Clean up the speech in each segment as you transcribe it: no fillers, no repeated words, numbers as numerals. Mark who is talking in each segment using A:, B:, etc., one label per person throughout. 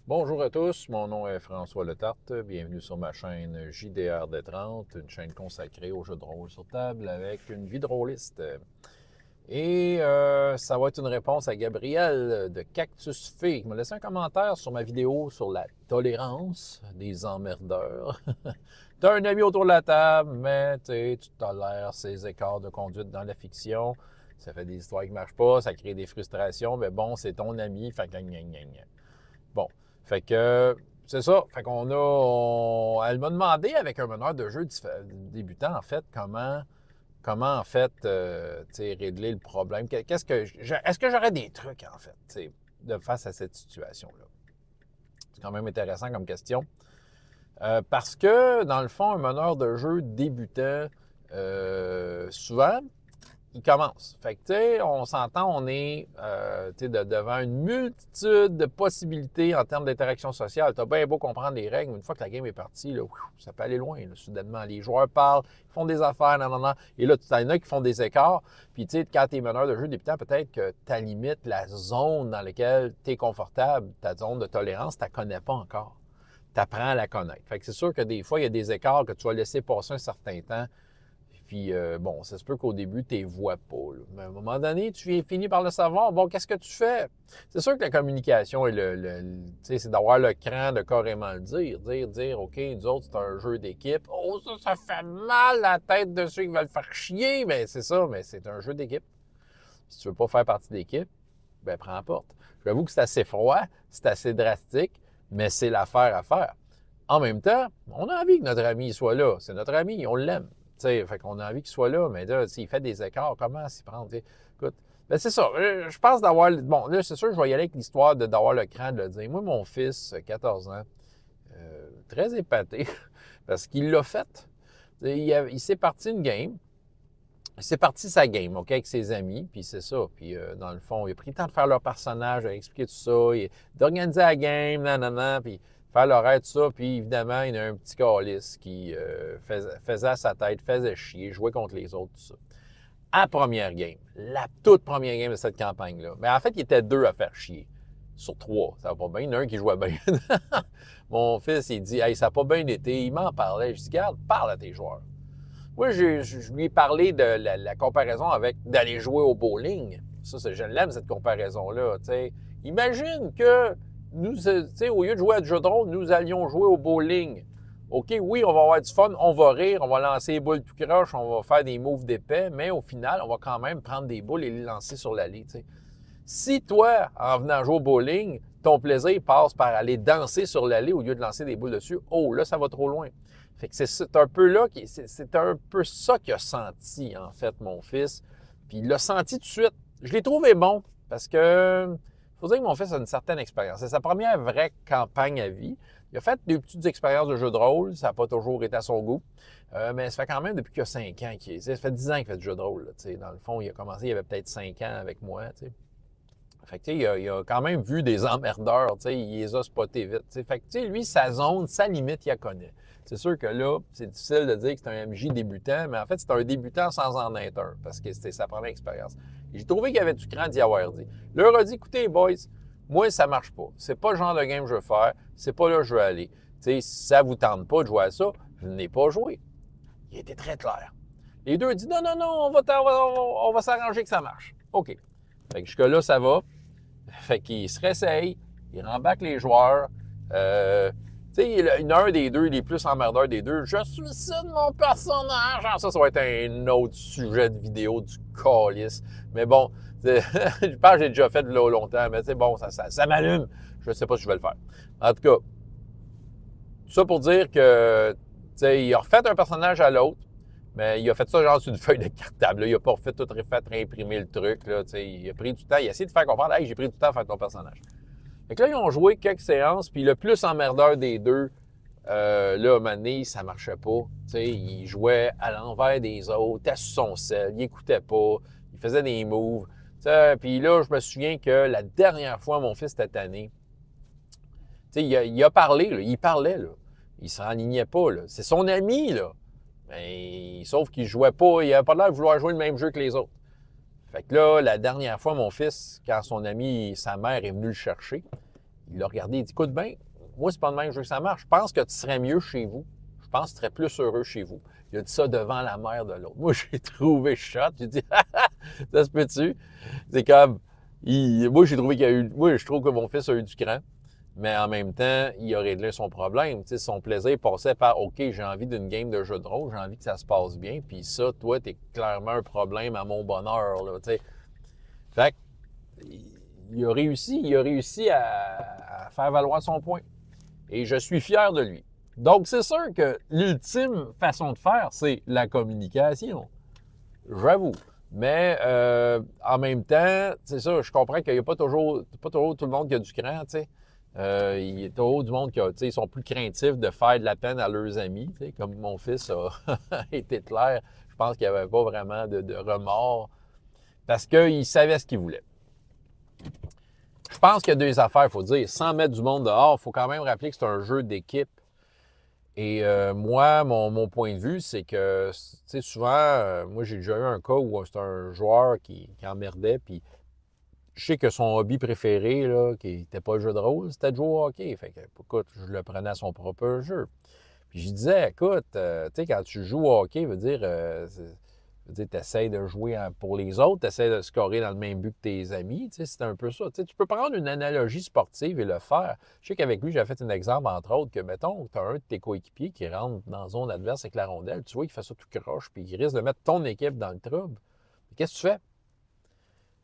A: Bonjour à tous, mon nom est François Letarte. Bienvenue sur ma chaîne JDR D30, une chaîne consacrée aux jeux de rôle sur table avec une vie de rôliste. Et ça va être une réponse à Gabriel de Cactus Fée qui m'a laissé un commentaire sur ma vidéo sur la tolérance des emmerdeurs. T'as un ami autour de la table, mais tu tolères ces écarts de conduite dans la fiction. Ça fait des histoires qui ne marchent pas, ça crée des frustrations, mais bon, c'est ton ami, fait que gna, gna, gna. Bon, fait que c'est ça. Fait qu'on a. Elle m'a demandé avec un meneur de jeu débutant, en fait, comment en fait, régler le problème. Est-ce que j'aurais des trucs, en fait, de face à cette situation-là? C'est quand même intéressant comme question. Parce que, dans le fond, un meneur de jeu débutant, souvent, il commence. Fait que, tu sais, on s'entend, on est devant une multitude de possibilités en termes d'interaction sociale. Tu as bien beau comprendre les règles, mais une fois que la game est partie, là, ça peut aller loin. Là, soudainement, les joueurs parlent, ils font des affaires, nan. Et là, tu en as qui font des écarts. Puis, tu sais, quand tu es meneur de jeu débutant, peut-être que tu limites la zone dans laquelle tu es confortable, ta zone de tolérance, tu ne la connais pas encore. Tu apprends à la connaître. Fait que c'est sûr que des fois, il y a des écarts que tu vas laisser passer un certain temps. Puis, bon, ça se peut qu'au début, tu ne les vois pas. Là. Mais à un moment donné, tu finis par le savoir. Bon, qu'est-ce que tu fais? C'est sûr que la communication, c'est d'avoir le cran de carrément le dire, OK, nous autres, c'est un jeu d'équipe. Oh, ça fait mal la tête de ceux qui veulent faire chier. Mais c'est ça, mais c'est un jeu d'équipe. Si tu ne veux pas faire partie d'équipe, ben prends la porte. J'avoue que c'est assez froid, c'est assez drastique, mais c'est l'affaire à faire. En même temps, on a envie que notre ami soit là. C'est notre ami, on l'aime. T'sais, fait qu'on a envie qu'il soit là, mais là, s'il fait des écarts, comment s'y prendre? T'sais? Écoute, ben c'est ça. Je pense d'avoir. Bon, là, c'est sûr, je vais y aller avec l'histoire d'avoir le cran de le dire. Moi, mon fils, 14 ans, très épaté, parce qu'il l'a fait. Il s'est parti une game. Il s'est parti sa game, OK, avec ses amis, puis c'est ça. Puis, dans le fond, il a pris le temps de faire leur personnage, d'expliquer tout ça, d'organiser la game, nanana, puis faire l'horaire, tout ça. Puis, évidemment, il y a un petit calice qui faisait à sa tête, faisait chier, jouait contre les autres, tout ça. À première game, la toute première game de cette campagne-là. Mais en fait, il était deux à faire chier. Sur trois, ça va pas bien. Il y en a un qui jouait bien. Mon fils, il dit, hey, ça n'a pas bien été. Il m'en parlait. Je dis, garde, parle à tes joueurs. Moi, je lui ai parlé de la comparaison avec d'aller jouer au bowling. Ça, je l'aime, cette comparaison-là. T'sais. Imagine que nous, au lieu de jouer à du jeu de rôle, nous allions jouer au bowling. OK, oui, on va avoir du fun, on va rire, on va lancer les boules tout croche, on va faire des moves d'épais, mais au final, on va quand même prendre des boules et les lancer sur l'allée. T'sais. Si toi, en venant jouer au bowling, ton plaisir passe par aller danser sur l'allée au lieu de lancer des boules dessus, oh, là, ça va trop loin. Fait que c'est un peu là, c'est un peu ça qu'il a senti, en fait, mon fils. Puis il l'a senti tout de suite. Je l'ai trouvé bon parce que faut dire que mon fils a une certaine expérience. C'est sa première vraie campagne à vie. Il a fait des petites expériences de jeux de rôle. Ça n'a pas toujours été à son goût. Mais ça fait quand même depuis qu'il a 5 ans. Ça fait 10 ans qu'il fait du jeu de rôle. Là, dans le fond, il a commencé, il avait peut-être 5 ans avec moi. T'sais. Fait que, il a quand même vu des emmerdeurs, il les a spotés vite. T'sais. Fait que, lui, sa zone, sa limite, il la connaît. C'est sûr que là, c'est difficile de dire que c'est un MJ débutant, mais en fait, c'est un débutant sans en être un, parce que c'était sa première expérience. J'ai trouvé qu'il y avait du cran d'y avoir dit. Là, il a dit, écoutez, boys, moi, ça marche pas. C'est pas le genre de game que je veux faire. C'est pas là que je veux aller. T'sais, si ça vous tente pas de jouer à ça, venez pas jouer. Il était très clair. Les deux ont dit, non, on va s'arranger que ça marche. OK. Fait que jusque-là, ça va. Fait qu'il se réessaye, il rembarque les joueurs. Tu sais, il y en a un des deux, il est plus emmerdeur des deux. Je suicide mon personnage! Alors ça va être un autre sujet de vidéo du calice. Mais bon, je pense que j'ai déjà fait de là longtemps, mais c'est bon, ça m'allume. Je ne sais pas si je vais le faire. En tout cas, tout ça pour dire que, tu sais, il a refait un personnage à l'autre. Mais il a fait ça genre sur une feuille de cartable. Là. Il n'a pas refait tout refait, réimprimer le truc. Là, il a pris du temps. Il a essayé de faire comprendre, hey, j'ai pris du temps à faire ton personnage. Fait que là, ils ont joué quelques séances, puis le plus emmerdeur des deux, là, à un moment donné, ça marchait pas. Il jouait à l'envers des autres, était sur son sel, il écoutait pas, il faisait des moves. Puis là, je me souviens que la dernière fois, mon fils était tanné. Il a parlé, là, il parlait, là. Il s'en alignait pas. Là. C'est son ami, là. Mais, sauf qu'il jouait pas, il n'avait pas l'air de vouloir jouer le même jeu que les autres. Fait que là, la dernière fois, mon fils, quand son ami, sa mère est venue le chercher, il l'a regardé, il dit, écoute bien, moi, c'est pas de même que je veux que ça marche. Je pense que tu serais mieux chez vous. Je pense que tu serais plus heureux chez vous. Il a dit ça devant la mère de l'autre. Moi, j'ai trouvé shot. J'ai dit, ça se peut-tu? C'est comme, moi, j'ai trouvé qu'il y a eu, moi, je trouve que mon fils a eu du cran, mais en même temps, il a réglé son problème. Tu sais, son plaisir passait par, OK, j'ai envie d'une game de jeu de rôle, j'ai envie que ça se passe bien, puis ça, toi, t'es clairement un problème à mon bonheur, là, tu sais. Fait il a réussi à faire valoir son point. Et je suis fier de lui. Donc, c'est sûr que l'ultime façon de faire, c'est la communication. J'avoue. Mais en même temps, c'est ça, je comprends qu'il n'y a pas toujours tout le monde qui a du cran, tu sais. Il y a toujours du monde qui a, tu sais, ils sont plus craintifs de faire de la peine à leurs amis, tu sais, comme mon fils a été clair. Je pense qu'il n'y avait pas vraiment de remords parce qu'il savait ce qu'il voulait. Je pense qu'il y a deux affaires, il faut dire. Sans mettre du monde dehors, il faut quand même rappeler que c'est un jeu d'équipe. Et moi, mon point de vue, c'est que, tu sais, souvent, moi, j'ai déjà eu un cas où c'est un joueur qui emmerdait, puis je sais que son hobby préféré, là, qui n'était pas le jeu de rôle, c'était de jouer au hockey. Fait que, écoute, je le prenais à son propre jeu. Puis je disais, écoute, tu sais, quand tu joues au hockey, veut dire, tu essaies de jouer pour les autres, tu essaies de scorer dans le même but que tes amis. C'est un peu ça. Tu sais, tu peux prendre une analogie sportive et le faire. Je sais qu'avec lui, j'ai fait un exemple, entre autres, que, mettons, tu as un de tes coéquipiers qui rentre dans la zone adverse avec la rondelle, tu vois qu'il fait ça tout croche, puis il risque de mettre ton équipe dans le trouble. Qu'est-ce que tu fais?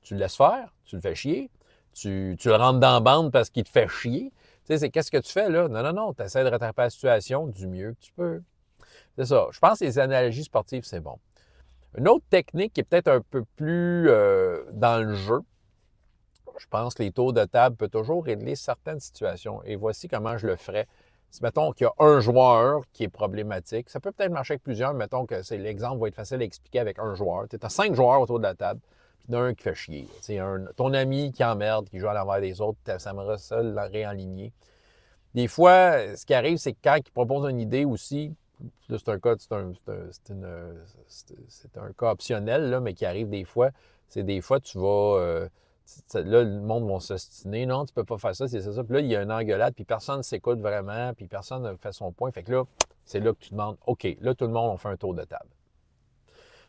A: Tu le laisses faire, tu le fais chier, tu le rentres dans la bande parce qu'il te fait chier. Tu sais, c'est qu'est-ce que tu fais là? Non, non, non, tu essaies de rattraper la situation du mieux que tu peux. C'est ça. Je pense que les analogies sportives, c'est bon. Une autre technique qui est peut-être un peu plus dans le jeu, je pense que les tours de table peuvent toujours régler certaines situations. Et voici comment je le ferais. Si, mettons qu'il y a un joueur qui est problématique, ça peut peut-être marcher avec plusieurs, mettons que l'exemple va être facile à expliquer avec un joueur. Tu as 5 joueurs autour de la table, puis il y en a un qui fait chier. Ton ami qui emmerde, qui joue à l'envers des autres, ça aimerait ça le réaligner. Des fois, ce qui arrive, c'est que quand il propose une idée aussi, là, c'est un cas optionnel, là, mais qui arrive des fois. C'est des fois, tu vas. Là, le monde va s'ostiner. Non, tu peux pas faire ça, c'est ça. Puis là, il y a une engueulade, puis personne ne s'écoute vraiment, puis personne ne fait son point. Fait que là, c'est là que tu demandes, OK, là, tout le monde, on fait un tour de table.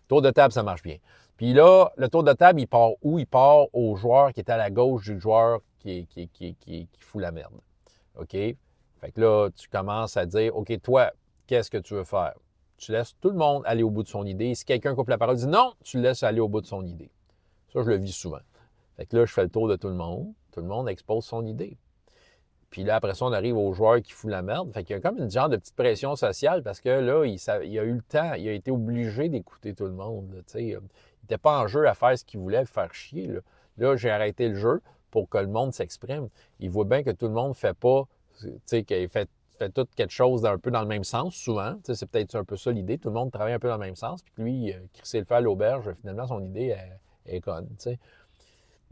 A: Tour de table, ça marche bien. Puis là, le tour de table, il part où? Il part au joueur qui est à la gauche du joueur qui fout la merde. OK? Fait que là, tu commences à dire, OK, toi, qu'est-ce que tu veux faire? Tu laisses tout le monde aller au bout de son idée. Si quelqu'un coupe la parole, dis non, tu le laisses aller au bout de son idée. Ça, je le vis souvent. Fait que là, je fais le tour de tout le monde. Tout le monde expose son idée. Puis là, après ça, on arrive au joueur qui fout la merde. Fait qu'il y a comme une genre de petite pression sociale parce que là, il a eu le temps, il a été obligé d'écouter tout le monde. Il n'était pas en jeu à faire ce qu'il voulait, faire chier. Là, j'ai arrêté le jeu pour que le monde s'exprime. Il voit bien que tout le monde ne fait pas, qu'il fait tout quelque chose d'un peu dans le même sens, souvent. C'est peut-être un peu ça l'idée. Tout le monde travaille un peu dans le même sens. Puis lui, crisser le fait à l'auberge, finalement, son idée est conne. T'sais.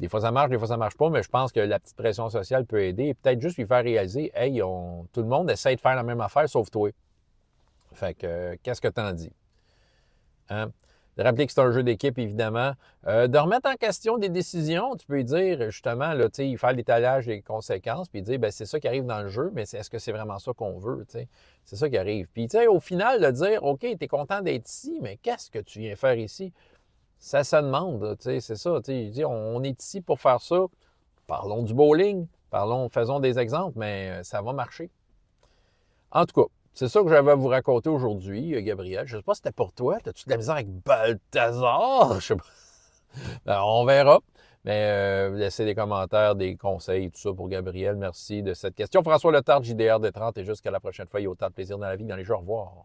A: Des fois, ça marche, des fois, ça marche pas, mais je pense que la petite pression sociale peut aider et peut-être juste lui faire réaliser, hey, tout le monde essaie de faire la même affaire sauf toi. Fait que, qu'est-ce que t'en dis? Hein? De rappeler que c'est un jeu d'équipe, évidemment. De remettre en question des décisions, tu peux lui dire, justement, là, faire l'étalage des conséquences, puis dire, ben c'est ça qui arrive dans le jeu, mais est-ce que c'est vraiment ça qu'on veut? T'sais? C'est ça qui arrive. Puis, au final, de dire, OK, tu es content d'être ici, mais qu'est-ce que tu viens faire ici? Ça se demande, c'est ça. On est ici pour faire ça. Parlons du bowling, faisons des exemples, mais ça va marcher. En tout cas, c'est ça que j'avais à vous raconter aujourd'hui, Gabriel. Je ne sais pas si c'était pour toi. As-tu de la misère avec Balthazar? Je sais pas. Ben, on verra. Mais laissez des commentaires, des conseils, tout ça pour Gabriel. Merci de cette question. François Letarte, JDR des 30. Et jusqu'à la prochaine fois, il y a autant de plaisir dans la vie que dans les jeux. Au revoir.